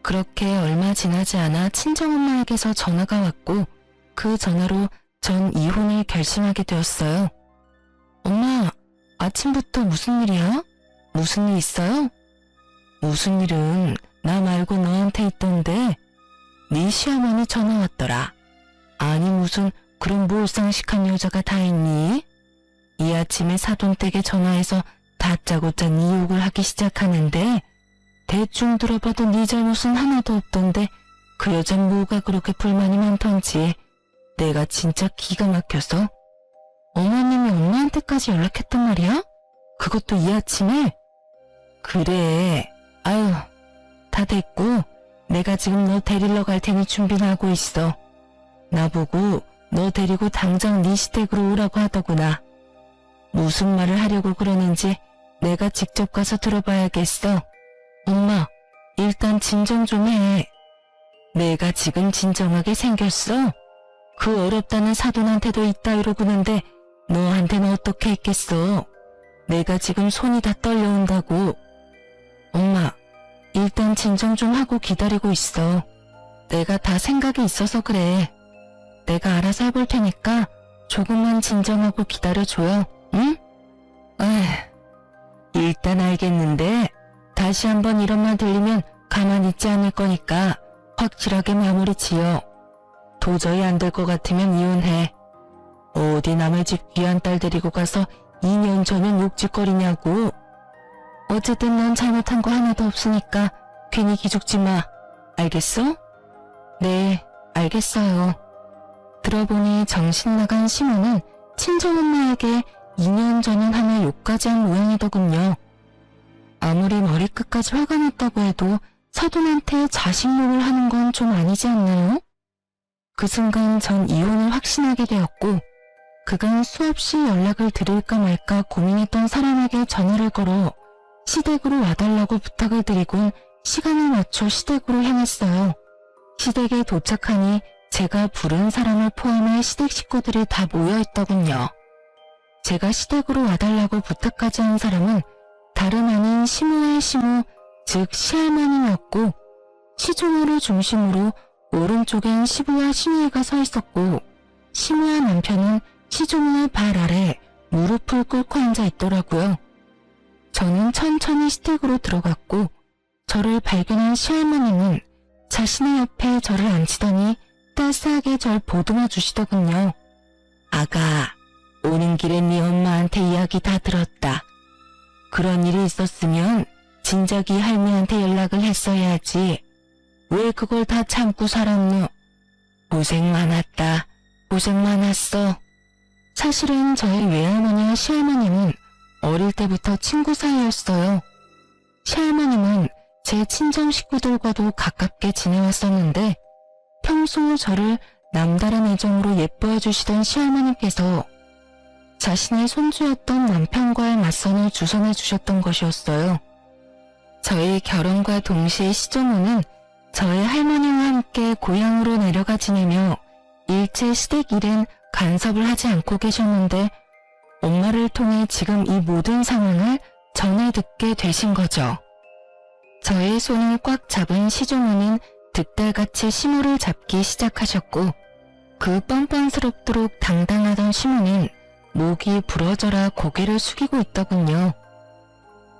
그렇게 얼마 지나지 않아 친정엄마에게서 전화가 왔고 그 전화로 전 이혼을 결심하게 되었어요. 엄마, 아침부터 무슨 일이야? 무슨 일 있어요? 무슨 일은 나 말고 너한테 있던데 네 시어머니 전화 왔더라. 아니 무슨 그런 몰상식한 여자가 다 있니? 이 아침에 사돈댁에 전화해서 다짜고짜 네 욕을 하기 시작하는데 대충 들어봐도 네 잘못은 하나도 없던데 그 여잔 뭐가 그렇게 불만이 많던지 내가 진짜 기가 막혀서. 어머님이 엄마한테까지 연락했단 말이야? 그것도 이 아침에? 그래. 아유, 다 됐고 내가 지금 너 데리러 갈 테니 준비는 하고 있어. 나보고 너 데리고 당장 네 시댁으로 오라고 하더구나. 무슨 말을 하려고 그러는지 내가 직접 가서 들어봐야겠어. 엄마, 일단 진정 좀 해. 내가 지금 진정하게 생겼어? 그 어렵다는 사돈한테도 이따위로 구는데 너한테는 어떻게 했겠어? 내가 지금 손이 다 떨려온다고. 엄마, 일단 진정 좀 하고 기다리고 있어. 내가 다 생각이 있어서 그래. 내가 알아서 해볼 테니까 조금만 진정하고 기다려줘요, 응? 일단 알겠는데 다시 한번 이런 말 들리면 가만히 있지 않을 거니까 확실하게 마무리 지어. 도저히 안 될 것 같으면 이혼해. 어디 남의 집 귀한 딸 데리고 가서 2년 전엔 욕짓거리냐고. 어쨌든 넌 잘못한 거 하나도 없으니까 괜히 기죽지 마. 알겠어? 네, 알겠어요. 들어보니 정신 나간 시모는 친정엄마에게 2년 전엔 하며 욕까지 한 모양이더군요. 아무리 머리끝까지 화가 났다고 해도 사돈한테 자식 욕을 하는 건 좀 아니지 않나요? 그 순간 전 이혼을 확신하게 되었고 그간 수없이 연락을 드릴까 말까 고민했던 사람에게 전화를 걸어 시댁으로 와달라고 부탁을 드리곤 시간을 맞춰 시댁으로 향했어요. 시댁에 도착하니 제가 부른 사람을 포함해 시댁 식구들이 다 모여있더군요. 제가 시댁으로 와달라고 부탁까지 한 사람은 다름 아닌 시모의 시모, 즉 시할머니였고 시종호를 중심으로 오른쪽엔 시부와 시누이가 서 있었고 시모와 남편은 시종호의 발 아래 무릎을 꿇고 앉아 있더라고요. 저는 천천히 시댁으로 들어갔고 저를 발견한 시할머니는 자신의 옆에 저를 앉히더니 따스하게 절 보듬어 주시더군요. 아가, 오는 길에 네 엄마한테 이야기 다 들었다. 그런 일이 있었으면 진작이 할미한테 연락을 했어야지. 왜 그걸 다 참고 살았노? 고생 많았다. 고생 많았어. 사실은 저희 외할머니와 시할머니는 어릴 때부터 친구 사이였어요. 시할머니는 제 친정 식구들과도 가깝게 지내왔었는데 평소 저를 남다른 애정으로 예뻐해 주시던 시할머니께서 자신의 손주였던 남편과의 맞선을 주선해 주셨던 것이었어요. 저희 결혼과 동시에 시종호는 저희 할머니와 함께 고향으로 내려가 지내며 일체 시댁 일은 간섭을 하지 않고 계셨는데 엄마를 통해 지금 이 모든 상황을 전해 듣게 되신 거죠. 저의 손을 꽉 잡은 시종우는 득달같이 시무를 잡기 시작하셨고 그 뻔뻔스럽도록 당당하던 시무는 목이 부러져라 고개를 숙이고 있더군요.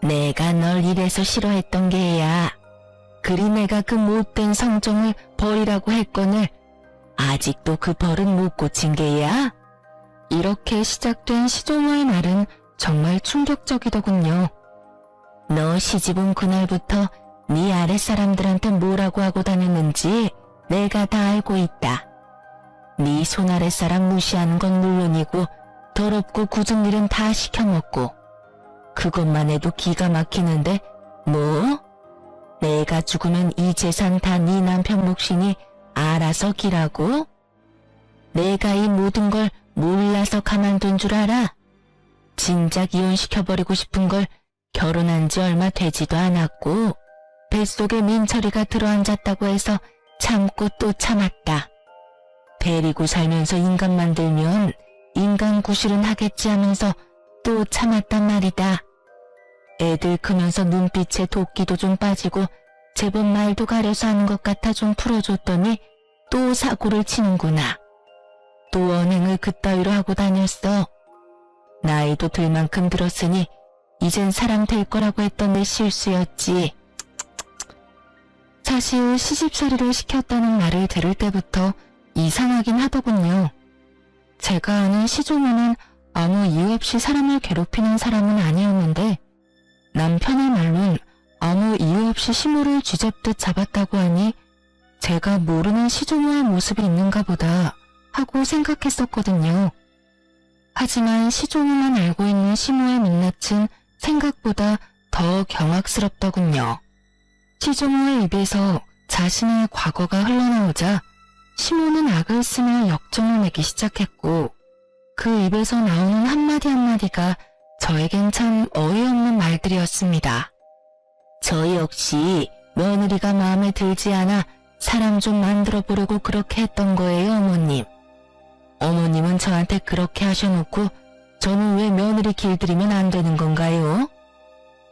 내가 널 이래서 싫어했던 게야. 그리 내가 그 못된 성종을 버리라고 했거늘 아직도 그 벌은 못 고친 게야? 이렇게 시작된 시종우의 말은 정말 충격적이더군요. 너 시집온 그날부터 네 아랫사람들한테 뭐라고 하고 다녔는지 내가 다 알고 있다. 네 손아랫사람 무시하는 건 물론이고 더럽고 굳은 일은 다 시켜먹고 그것만 해도 기가 막히는데 뭐? 내가 죽으면 이 재산 다 네 남편 몫이니 알아서 기라고? 내가 이 모든 걸 몰라서 가만둔 줄 알아? 진작 이혼시켜버리고 싶은 걸 결혼한 지 얼마 되지도 않았고 뱃속에 민철이가 들어앉았다고 해서 참고 또 참았다. 데리고 살면서 인간 만들면 인간 구실은 하겠지 하면서 또 참았단 말이다. 애들 크면서 눈빛에 도끼도 좀 빠지고 제법 말도 가려서 하는 것 같아 좀 풀어줬더니 또 사고를 치는구나. 또 언행을 그따위로 하고 다녔어. 나이도 들 만큼 들었으니 이젠 사람 될 거라고 했던 내 실수였지. 사실 시집살이를 시켰다는 말을 들을 때부터 이상하긴 하더군요. 제가 아는 시종우는 아무 이유 없이 사람을 괴롭히는 사람은 아니었는데 남편의 말론 아무 이유 없이 시무를 쥐잡듯 잡았다고 하니 제가 모르는 시종우의 모습이 있는가 보다 하고 생각했었거든요. 하지만 시종우만 알고 있는 시무의 민낯은 생각보다 더 경악스럽더군요. 시종우의 입에서 자신의 과거가 흘러나오자 시무는 악을 쓰며 역정을 내기 시작했고 그 입에서 나오는 한마디 한마디가 저에겐 참 어이없는 말들이었습니다. 저 역시 며느리가 마음에 들지 않아 사람 좀 만들어 보려고 그렇게 했던 거예요, 어머님. 어머님은 저한테 그렇게 하셔놓고 저는 왜 며느리 길들이면 안 되는 건가요?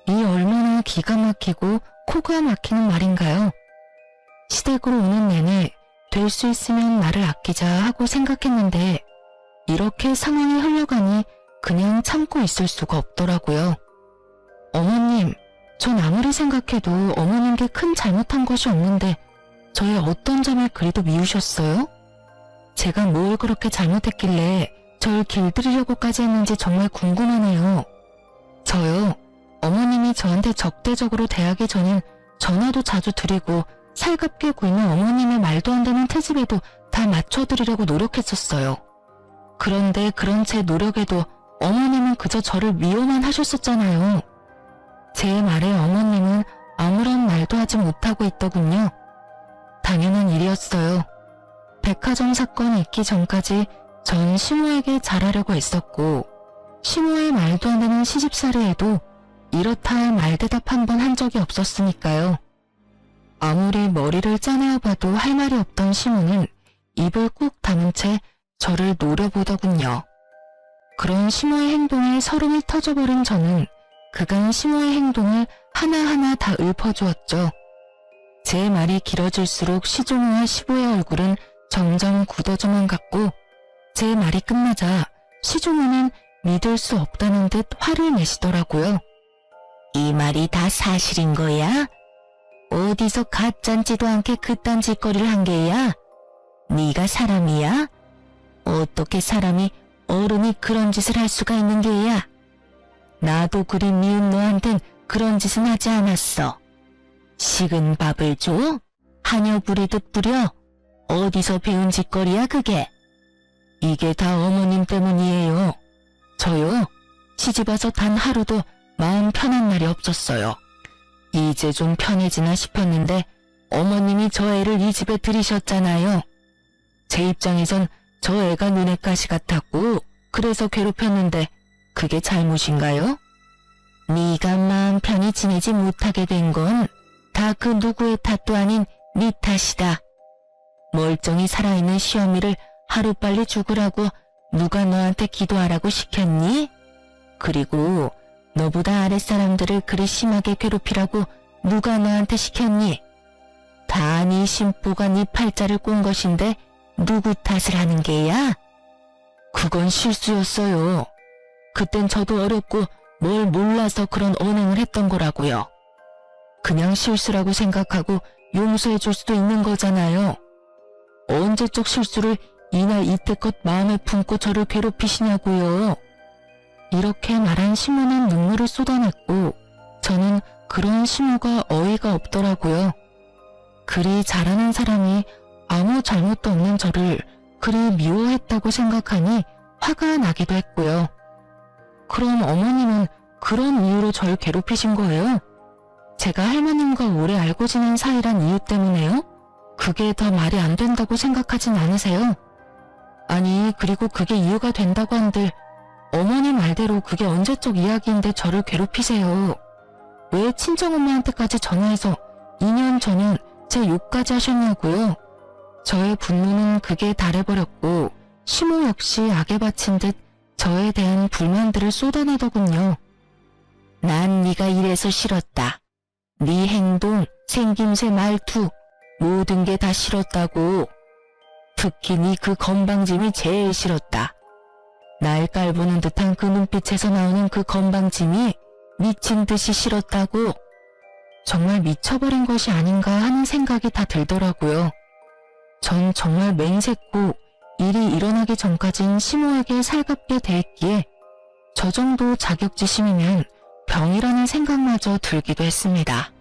이 얼마나 기가 막히고 코가 막히는 말인가요? 시댁으로 오는 내내 될 수 있으면 나를 아끼자 하고 생각했는데 이렇게 상황이 흘러가니 그냥 참고 있을 수가 없더라고요. 어머님, 전 아무리 생각해도 어머님께 큰 잘못한 것이 없는데 저의 어떤 점을 그리도 미우셨어요? 제가 뭘 그렇게 잘못했길래 절 길들이려고까지 했는지 정말 궁금하네요. 저요, 어머님이 저한테 적대적으로 대하기 전엔 전화도 자주 드리고 살갑게 굴면 어머님의 말도 안 되는 트집에도 다 맞춰드리려고 노력했었어요. 그런데 그런 제 노력에도 어머님은 그저 저를 미워만 하셨었잖아요. 제 말에 어머님은 아무런 말도 하지 못하고 있더군요. 당연한 일이었어요. 백화점 사건이 있기 전까지 전 시모에게 잘하려고 했었고 시모의 말도 안 되는 시집살이에도 이렇다 할 말대답 한 번 한 적이 없었으니까요. 아무리 머리를 짜내어 봐도 할 말이 없던 시모는 입을 꾹 다문 채 저를 노려보더군요. 그런 시모의 행동에 서름이 터져버린 저는 그간 시모의 행동을 하나하나 다 읊어주었죠. 제 말이 길어질수록 시종우와 시부의 얼굴은 점점 굳어져만 갔고 제 말이 끝나자 시종우는 믿을 수 없다는 듯 화를 내시더라고요. 이 말이 다 사실인 거야? 어디서 가짠지도 않게 그딴 짓거리를 한 게야? 네가 사람이야? 어떻게 사람이 어른이 그런 짓을 할 수가 있는 게야? 나도 그리 미운 너한텐 그런 짓은 하지 않았어. 식은 밥을 줘? 하녀 부리듯 부려? 어디서 배운 짓거리야 그게? 이게 다 어머님 때문이에요. 저요? 시집와서 단 하루도 마음 편한 날이 없었어요. 이제 좀 편해지나 싶었는데 어머님이 저 애를 이 집에 들이셨잖아요. 제 입장에선 저 애가 눈에 가시 같았고 그래서 괴롭혔는데 그게 잘못인가요? 네가 마음 편히 지내지 못하게 된 건 다 그 누구의 탓도 아닌 네 탓이다. 멀쩡히 살아있는 시어미를 하루빨리 죽으라고 누가 너한테 기도하라고 시켰니? 그리고 너보다 아랫사람들을 그리 심하게 괴롭히라고 누가 너한테 시켰니? 다 네 신부가 네 팔자를 꼰 것인데 누구 탓을 하는 게야? 그건 실수였어요. 그땐 저도 어렸고 뭘 몰라서 그런 언행을 했던 거라고요. 그냥 실수라고 생각하고 용서해 줄 수도 있는 거잖아요. 언제적 실수를 이날 이때껏 마음에 품고 저를 괴롭히시냐고요. 이렇게 말한 시모는 눈물을 쏟아냈고 저는 그런 시모가 어이가 없더라고요. 그리 잘하는 사람이 아무 잘못도 없는 저를 그리 미워했다고 생각하니 화가 나기도 했고요. 그럼 어머님은 그런 이유로 절 괴롭히신 거예요? 제가 할머님과 오래 알고 지낸 사이란 이유 때문에요? 그게 더 말이 안 된다고 생각하진 않으세요? 아니, 그리고 그게 이유가 된다고 한들 어머니 말대로 그게 언제적 이야기인데 저를 괴롭히세요. 왜 친정엄마한테까지 전화해서 2년 전년 제 욕까지 하셨냐고요. 저의 분노는 극에 달해버렸고 시모 역시 악에 바친 듯 저에 대한 불만들을 쏟아내더군요. 난 네가 이래서 싫었다. 네 행동, 생김새, 말투 모든 게 다 싫었다고. 특히 네 그 건방짐이 제일 싫었다. 날 깔보는 듯한 그 눈빛에서 나오는 그 건방짐이 미친 듯이 싫었다고. 정말 미쳐버린 것이 아닌가 하는 생각이 다 들더라고요. 전 정말 맹세코 일이 일어나기 전까진 시모에게 살갑게 대했기에 저 정도 자격지심이면 병이라는 생각마저 들기도 했습니다.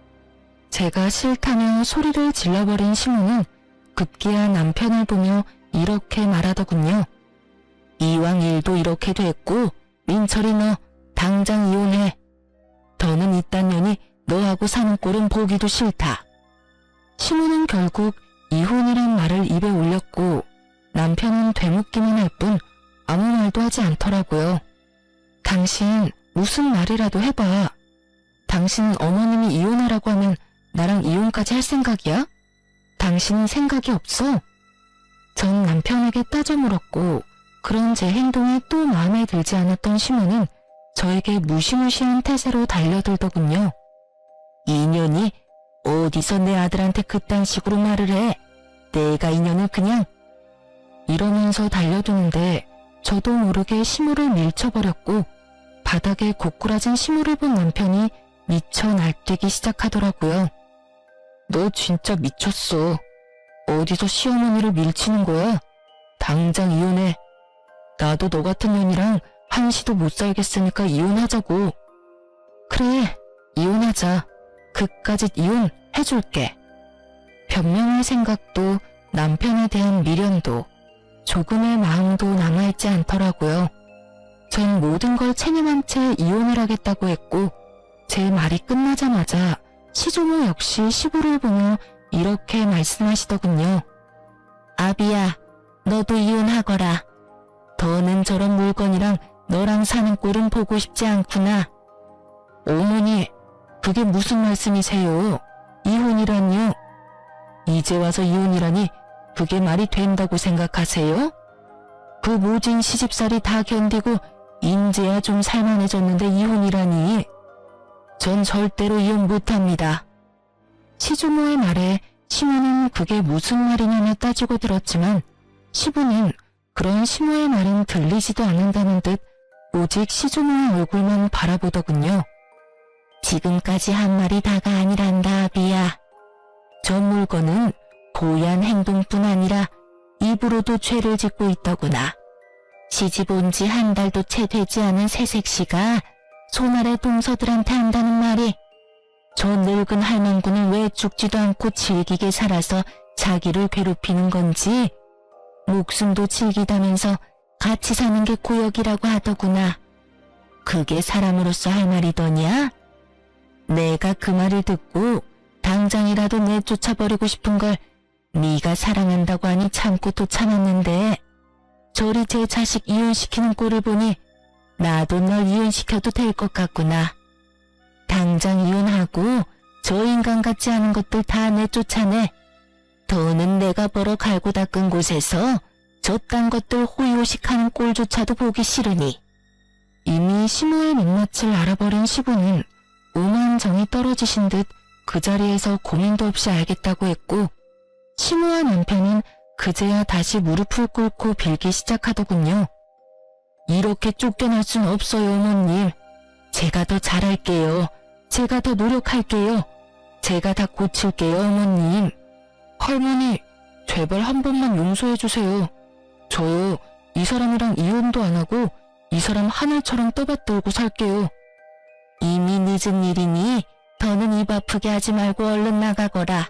제가 싫다며 소리를 질러버린 시모는 급기야 남편을 보며 이렇게 말하더군요. 이왕 일도 이렇게 됐고 민철이 너 당장 이혼해. 더는 이딴 년이 너하고 사는 꼴은 보기도 싫다. 시모는 결국 이혼이란 말을 입에 올렸고 남편은 되묻기만 할 뿐 아무 말도 하지 않더라고요. 당신 무슨 말이라도 해봐. 당신 어머님이 이혼하라고 하면 나랑 이혼까지 할 생각이야? 당신은 생각이 없어? 전 남편에게 따져 물었고 그런 제 행동이 또 마음에 들지 않았던 시모는 저에게 무시무시한 태세로 달려들더군요. 이년이 어디서 내 아들한테 그딴 식으로 말을 해. 내가 이년을 그냥. 이러면서 달려드는데 저도 모르게 시모를 밀쳐버렸고 바닥에 고꾸라진 시모를 본 남편이 미쳐 날뛰기 시작하더라고요. 너 진짜 미쳤어. 어디서 시어머니를 밀치는 거야? 당장 이혼해. 나도 너 같은 년이랑 한시도 못 살겠으니까 이혼하자고. 그래, 이혼하자. 그까짓 이혼 해줄게. 변명할 생각도 남편에 대한 미련도 조금의 마음도 남아있지 않더라고요. 전 모든 걸 체념한 채 이혼을 하겠다고 했고 제 말이 끝나자마자 시조모 역시 시부를 보며 이렇게 말씀하시더군요. 아비야, 너도 이혼하거라. 더는 저런 물건이랑 너랑 사는 꼴은 보고 싶지 않구나. 어머니, 그게 무슨 말씀이세요? 이혼이란요? 이제 와서 이혼이라니 그게 말이 된다고 생각하세요? 그 모진 시집살이 다 견디고 인제야 좀 살만해졌는데 이혼이라니. 전 절대로 이혼 못합니다. 시주모의 말에 시모는 그게 무슨 말이냐며 따지고 들었지만 시부는 그런 시모의 말은 들리지도 않는다는 듯 오직 시주모의 얼굴만 바라보더군요. 지금까지 한 말이 다가 아니란다, 아비야. 저 물건은 고얀 행동뿐 아니라 입으로도 죄를 짓고 있더구나. 시집 온 지 한 달도 채 되지 않은 새색시가 손아래 동서들한테 한다는 말이 저 늙은 할망구는 왜 죽지도 않고 질기게 살아서 자기를 괴롭히는 건지 목숨도 질기다면서 같이 사는 게 고역이라고 하더구나. 그게 사람으로서 할 말이더냐? 내가 그 말을 듣고 당장이라도 내쫓아버리고 싶은 걸 네가 사랑한다고 하니 참고 또 참았는데 저리 제 자식 이혼시키는 꼴을 보니 나도 널 이혼시켜도 될 것 같구나. 당장 이혼하고 저 인간 같지 않은 것들 다 내쫓아내. 더는 내가 벌어 갈고 닦은 곳에서 저딴 것들 호의호식하는 꼴조차도 보기 싫으니. 이미 시모의 민낯을 알아버린 시부는 오만 정이 떨어지신 듯 그 자리에서 고민도 없이 알겠다고 했고 시모와 남편은 그제야 다시 무릎을 꿇고 빌기 시작하더군요. 이렇게 쫓겨날 순 없어요, 어머님. 제가 더 잘할게요. 제가 더 노력할게요. 제가 다 고칠게요, 어머님. 할머니, 제발 한 번만 용서해주세요. 저요, 이 사람이랑 이혼도 안 하고 이 사람 하늘처럼 떠받들고 살게요. 이미 늦은 일이니 더는 입 아프게 하지 말고 얼른 나가거라.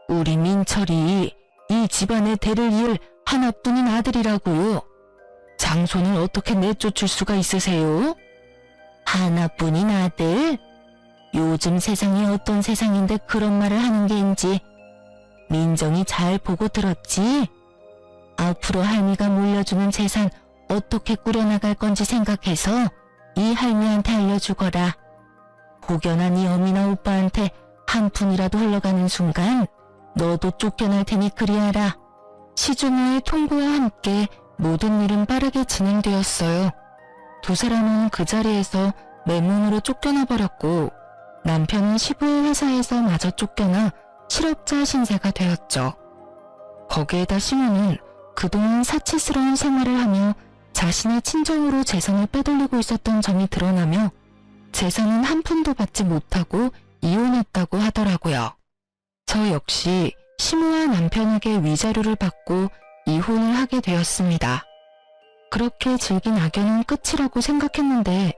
우리 민철이 이 집안의 대를 이을 하나뿐인 아들이라고요. 장손을 어떻게 내쫓을 수가 있으세요? 하나뿐인 아들? 요즘 세상이 어떤 세상인데 그런 말을 하는 게인지 민정이 잘 보고 들었지? 앞으로 할미가 물려주는 재산 어떻게 꾸려나갈 건지 생각해서 이 할미한테 알려주거라. 혹여나 네 어미나 오빠한테 한 푼이라도 흘러가는 순간 너도 쫓겨날 테니 그리하라. 시주모의 통보와 함께 모든 일은 빠르게 진행되었어요. 두 사람은 그 자리에서 맨몸으로 쫓겨나 버렸고 남편은 시부의 회사에서 마저 쫓겨나 실업자 신세가 되었죠. 거기에다 시모는 그동안 사치스러운 생활을 하며 자신의 친정으로 재산을 빼돌리고 있었던 점이 드러나며 재산은 한 푼도 받지 못하고 이혼했다고 하더라고요. 저 역시 시모와 남편에게 위자료를 받고 이혼을 하게 되었습니다. 그렇게 즐긴 악연은 끝이라고 생각했는데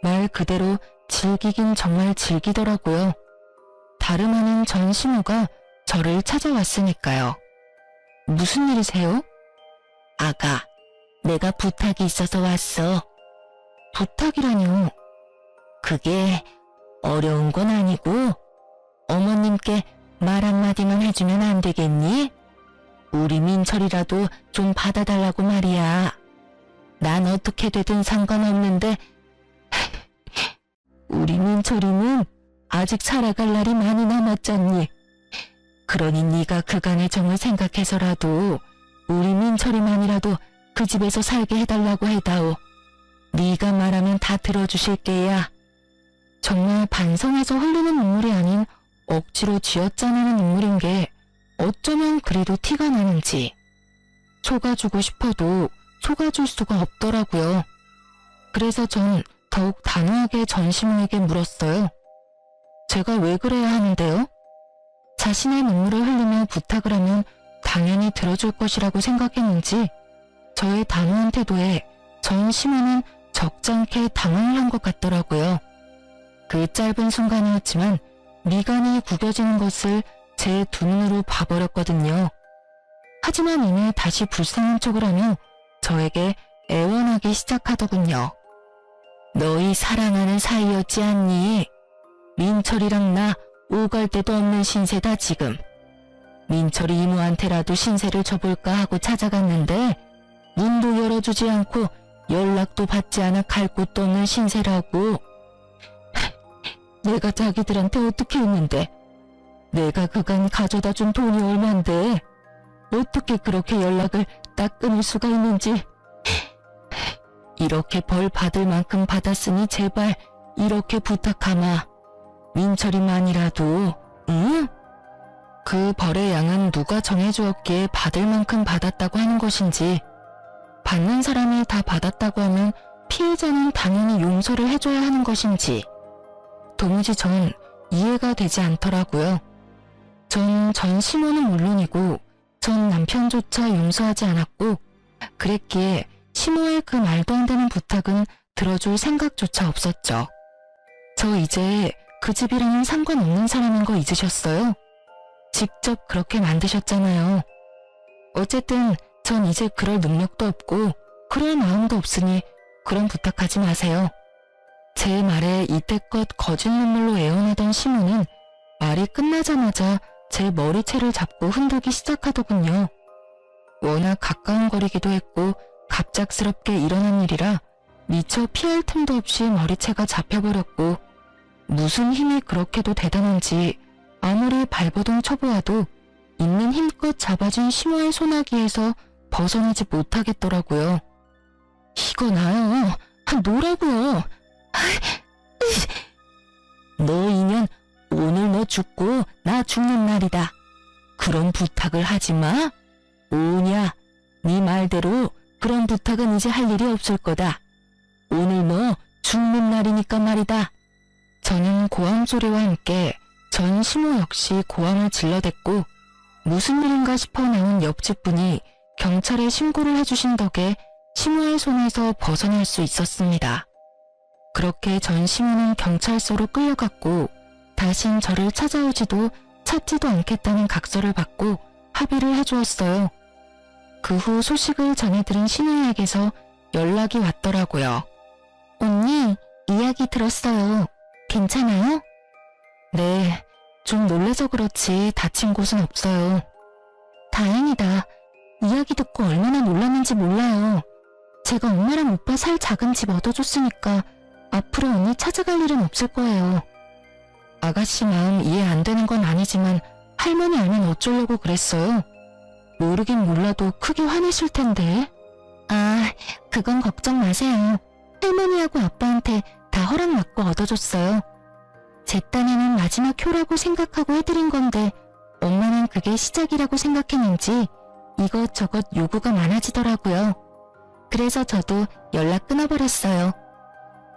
말 그대로 즐기긴 정말 즐기더라고요. 다름 아닌 전 시모가 저를 찾아왔으니까요. 무슨 일이세요? 아가, 내가 부탁이 있어서 왔어. 부탁이라뇨? 그게 어려운 건 아니고 어머님께 말 한마디만 해주면 안 되겠니? 우리 민철이라도 좀 받아달라고 말이야. 난 어떻게 되든 상관없는데 우리 민철이는 아직 살아갈 날이 많이 남았잖니. 그러니 네가 그간의 정을 생각해서라도 우리 민철이만이라도 그 집에서 살게 해달라고 해다오. 네가 말하면 다 들어주실 게야. 정말 반성해서 흘리는 눈물이 아닌 억지로 쥐어짜내는 눈물인 게 어쩌면 그리도 티가 나는지. 속아주고 싶어도 속아줄 수가 없더라고요. 그래서 전 더욱 단호하게 전시모에게 물었어요. 제가 왜 그래야 하는데요? 자신의 눈물을 흘리며 부탁을 하면 당연히 들어줄 것이라고 생각했는지 저의 단호한 태도에 전 시모는 적잖게 당황을 한 것 같더라고요. 그 짧은 순간이었지만 미간이 구겨지는 것을 제 두 눈으로 봐버렸거든요. 하지만 이내 다시 불쌍한 척을 하며 저에게 애원하기 시작하더군요. 너희 사랑하는 사이였지 않니? 민철이랑 나 오갈 데도 없는 신세다 지금. 민철이 이모한테라도 신세를 져볼까 하고 찾아갔는데 문도 열어주지 않고 연락도 받지 않아 갈 곳도 없는 신세라고. 내가 자기들한테 어떻게 했는데? 내가 그간 가져다 준 돈이 얼만데 어떻게 그렇게 연락을 딱 끊을 수가 있는지. 이렇게 벌 받을 만큼 받았으니 제발 이렇게 부탁하마. 민철이만이라도, 응? 그 벌의 양은 누가 정해주었기에 받을 만큼 받았다고 하는 것인지, 받는 사람이 다 받았다고 하면 피해자는 당연히 용서를 해줘야 하는 것인지 도무지 전 이해가 되지 않더라고요. 전 시모는 물론이고 전 남편조차 용서하지 않았고 그랬기에 시모의 그 말도 안 되는 부탁은 들어줄 생각조차 없었죠. 저 이제 그 집이랑은 상관없는 사람인 거 잊으셨어요? 직접 그렇게 만드셨잖아요. 어쨌든 전 이제 그럴 능력도 없고 그럴 마음도 없으니 그런 부탁하지 마세요. 제 말에 이때껏 거짓 눈물로 애원하던 시모는 말이 끝나자마자 제 머리채를 잡고 흔들기 시작하더군요. 워낙 가까운 거리기도 했고 갑작스럽게 일어난 일이라 미처 피할 틈도 없이 머리채가 잡혀버렸고 무슨 힘이 그렇게도 대단한지 아무리 발버둥 쳐보아도 있는 힘껏 잡아준 시모의 소나기에서 벗어나지 못하겠더라고요. 이거 나요. 노라고요. 너 인연 오늘 너 죽고 나 죽는 날이다. 그런 부탁을 하지 마. 오냐, 네 말대로 그런 부탁은 이제 할 일이 없을 거다. 오늘 너 죽는 날이니까 말이다. 저는 고함 소리와 함께 전 시모 역시 고함을 질러댔고 무슨 일인가 싶어 나온 옆집 분이 경찰에 신고를 해주신 덕에 시모의 손에서 벗어날 수 있었습니다. 그렇게 전 시모는 경찰서로 끌려갔고 다신 저를 찾아오지도 찾지도 않겠다는 각서를 받고 합의를 해주었어요. 그 후 소식을 전해 들은 신우이에게서 연락이 왔더라고요. 언니, 이야기 들었어요. 괜찮아요? 네, 좀 놀라서 그렇지 다친 곳은 없어요. 다행이다. 이야기 듣고 얼마나 놀랐는지 몰라요. 제가 엄마랑 오빠 살 작은 집 얻어줬으니까 앞으로 언니 찾아갈 일은 없을 거예요. 아가씨 마음 이해 안 되는 건 아니지만 할머니 알면 어쩌려고 그랬어요? 모르긴 몰라도 크게 화내실 텐데. 아, 그건 걱정 마세요. 할머니하고 아빠한테 다 허락 받고 얻어줬어요. 제 딴에는 마지막 효라고 생각하고 해드린 건데 엄마는 그게 시작이라고 생각했는지 이것저것 요구가 많아지더라고요. 그래서 저도 연락 끊어버렸어요.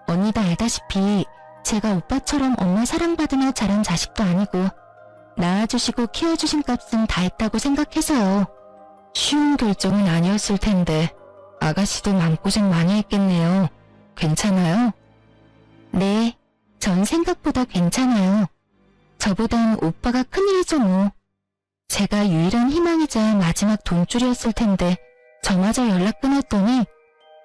언니도 알다시피 제가 오빠처럼 엄마 사랑받으며 자란 자식도 아니고 낳아주시고 키워주신 값은 다 했다고 생각해서요. 쉬운 결정은 아니었을 텐데 아가씨도 마음고생 많이 했겠네요. 괜찮아요? 네, 전 생각보다 괜찮아요. 저보단 오빠가 큰일이죠 뭐. 제가 유일한 희망이자 마지막 돈줄이었을 텐데 저마저 연락 끊었더니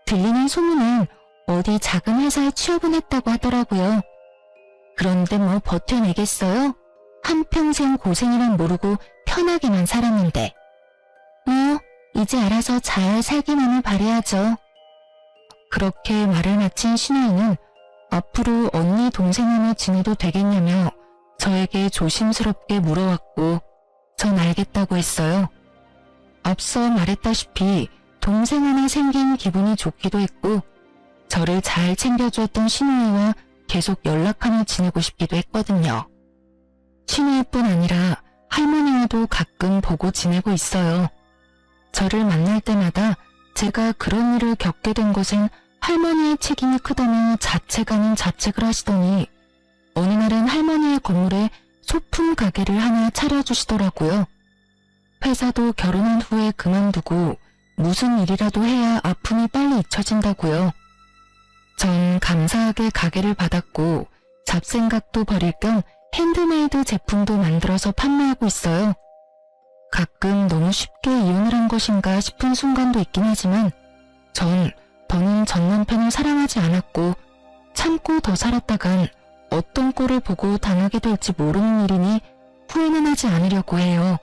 들리는 소문은 어디 작은 회사에 취업은 했다고 하더라고요. 그런데 뭐 버텨내겠어요? 한평생 고생이란 모르고 편하게만 살았는데. 뭐 이제 알아서 잘 살기만을 바라야죠. 그렇게 말을 마친 신우이는 앞으로 언니 동생하며 지내도 되겠냐며 저에게 조심스럽게 물어왔고 전 알겠다고 했어요. 앞서 말했다시피 동생 하나 생긴 기분이 좋기도 했고 저를 잘 챙겨주었던 신우이와 계속 연락하며 지내고 싶기도 했거든요. 신우이뿐 아니라 할머니와도 가끔 보고 지내고 있어요. 저를 만날 때마다 제가 그런 일을 겪게 된 것은 할머니의 책임이 크다며 자책 아닌 자책을 하시더니 어느 날은 할머니의 건물에 소품 가게를 하나 차려주시더라고요. 회사도 결혼한 후에 그만두고 무슨 일이라도 해야 아픔이 빨리 잊혀진다고요. 전 감사하게 가게를 받았고 잡생각도 버릴 겸 핸드메이드 제품도 만들어서 판매하고 있어요. 가끔 너무 쉽게 이혼을 한 것인가 싶은 순간도 있긴 하지만 전 더는 전 남편을 사랑하지 않았고 참고 더 살았다간 어떤 꼴을 보고 당하게 될지 모르는 일이니 후회는 하지 않으려고 해요.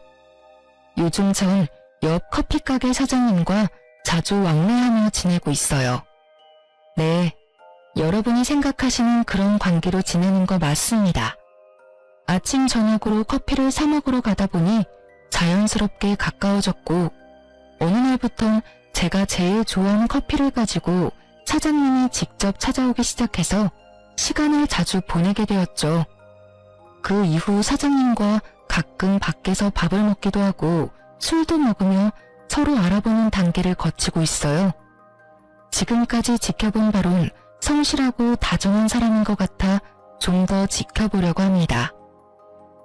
요즘 전 옆 커피가게 사장님과 자주 왕래하며 지내고 있어요. 네, 여러분이 생각하시는 그런 관계로 지내는 거 맞습니다. 아침 저녁으로 커피를 사 먹으러 가다 보니 자연스럽게 가까워졌고 어느 날부턴 제가 제일 좋아하는 커피를 가지고 사장님이 직접 찾아오기 시작해서 시간을 자주 보내게 되었죠. 그 이후 사장님과 가끔 밖에서 밥을 먹기도 하고 술도 먹으며 서로 알아보는 단계를 거치고 있어요. 지금까지 지켜본 바론 성실하고 다정한 사람인 것 같아 좀 더 지켜보려고 합니다.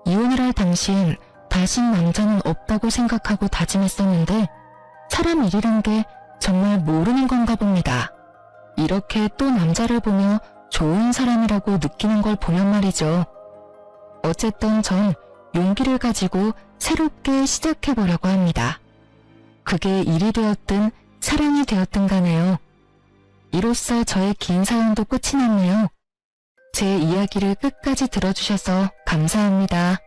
이혼을 할 당시엔 다신 남자는 없다고 생각하고 다짐했었는데 사람 일이란 게 정말 모르는 건가 봅니다. 이렇게 또 남자를 보며 좋은 사람이라고 느끼는 걸 보면 말이죠. 어쨌든 전 용기를 가지고 새롭게 시작해보려고 합니다. 그게 일이 되었든 사랑이 되었든 간에요. 이로써 저의 긴 사연도 끝이 났네요. 제 이야기를 끝까지 들어주셔서 감사합니다.